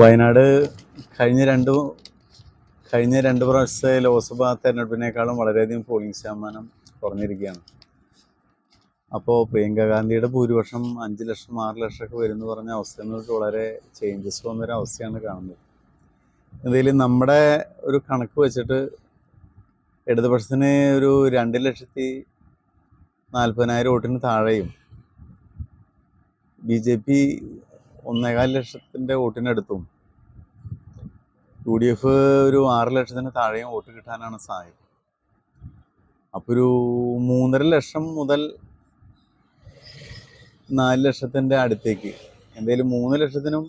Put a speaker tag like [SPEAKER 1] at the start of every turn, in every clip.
[SPEAKER 1] വയനാട് കഴിഞ്ഞ രണ്ട് കഴിഞ്ഞ രണ്ട് പ്രാവശ്യത്തെ ലോക്സഭാ തെരഞ്ഞെടുപ്പിനേക്കാളും വളരെയധികം പോളിംഗ് ശതമാനം കുറഞ്ഞിരിക്കുകയാണ്. അപ്പോൾ പ്രിയങ്ക ഗാന്ധിയുടെ ഭൂരിപക്ഷം 5 ലക്ഷം 6 ലക്ഷമൊക്കെ വരുമെന്ന് പറഞ്ഞ അവസ്ഥയിൽ നിന്നൊക്കെ വളരെ ചേഞ്ചസ് വന്നൊരു അവസ്ഥയാണ് കാണുന്നത്. എന്തായാലും നമ്മുടെ ഒരു കണക്ക് വെച്ചിട്ട് ഇടതുപക്ഷത്തിന് ഒരു 2,40,000 വോട്ടിന് താഴെയും BJP 1,4 ലക്ഷത്തിൻ്റെ വോട്ടിനടുത്തും UDF ഒരു 6 ലക്ഷത്തിന് താഴെയും വോട്ട് കിട്ടാനാണ് സാധ്യത. അപ്പോൾ ഒരു 3.5 ലക്ഷം മുതൽ 4 ലക്ഷത്തിൻ്റെ അടുത്തേക്ക്, എന്തായാലും 3 ലക്ഷത്തിനും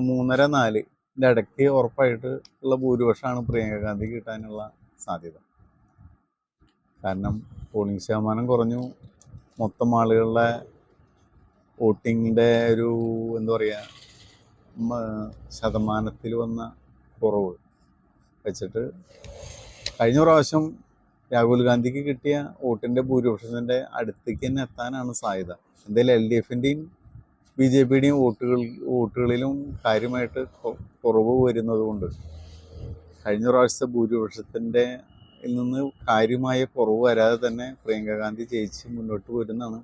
[SPEAKER 1] 3.5 4ൻ്റെ ഇടയ്ക്ക് ഉറപ്പായിട്ട് ഉള്ള ഭൂരിപക്ഷമാണ് പ്രിയങ്ക ഗാന്ധിക്ക് കിട്ടാനുള്ള സാധ്യത. കാരണം പോളിംഗ് ശതമാനം കുറഞ്ഞു, മൊത്തം ആളുകളുടെ വോട്ടിങ്ങിൻ്റെ ഒരു എന്താ പറയുക ശതമാനത്തിൽ വന്ന കുറവ് വെച്ചിട്ട് കഴിഞ്ഞ പ്രാവശ്യം രാഹുൽ ഗാന്ധിക്ക് കിട്ടിയ വോട്ടിൻ്റെ ഭൂരിപക്ഷത്തിൻ്റെ അടുത്തേക്ക് തന്നെ എത്താനാണ് സാധ്യത. എന്തായാലും LDFൻ്റെയും BJPയുടെയും വോട്ടുകളിലും കാര്യമായിട്ട് കുറവ് വരുന്നത് കൊണ്ട് കഴിഞ്ഞ പ്രാവശ്യത്തെ ഭൂരിപക്ഷത്തിൻ്റെ നിന്ന് കാര്യമായ കുറവ് വരാതെ തന്നെ പ്രിയങ്ക ഗാന്ധി ജയിച്ച് മുന്നോട്ട് വരുന്നതാണ്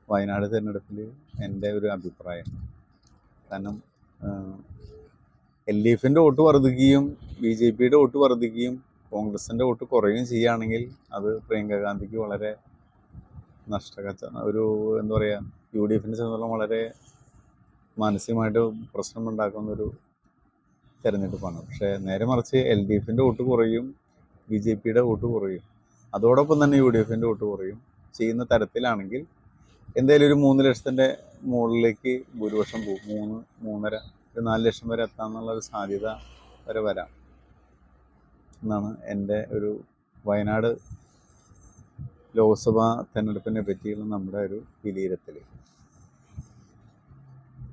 [SPEAKER 1] വയനാട് തിരഞ്ഞെടുപ്പിൽ എൻ്റെ ഒരു അഭിപ്രായം. കാരണം LDFൻ്റെ വോട്ട് വർദ്ധിക്കുകയും BJPയുടെ വോട്ട് വർദ്ധിക്കുകയും കോൺഗ്രസിൻ്റെ വോട്ട് കുറയുകയും ചെയ്യുകയാണെങ്കിൽ അത് പ്രിയങ്ക ഗാന്ധിക്ക് വളരെ ഒരു എന്താ പറയുക UDFനെ സംബന്ധിച്ചിടത്തോളം വളരെ മാനസികമായിട്ട് പ്രശ്നമുണ്ടാക്കുന്നൊരു തിരഞ്ഞെടുപ്പാണ്. പക്ഷേ നേരെ മറിച്ച് LDFൻ്റെ വോട്ട് കുറയും, BJPയുടെ വോട്ട് കുറയും, അതോടൊപ്പം തന്നെ UDFൻ്റെ വോട്ട് കുറയും ചെയ്യുന്ന തരത്തിലാണെങ്കിൽ എന്തായാലും ഒരു 3 ലക്ഷത്തിൻ്റെ മുകളിലേക്ക് ഭൂരിപക്ഷം പോകും. 3, 3.5, 4 ലക്ഷം വരെ എത്താമെന്നുള്ളൊരു സാധ്യത വരെ വരാം എന്നാണ് എൻ്റെ ഒരു വയനാട് ലോക്സഭാ തെരഞ്ഞെടുപ്പിനെ പറ്റിയുള്ള നമ്മുടെ ഒരു വിലയിരുത്തൽ.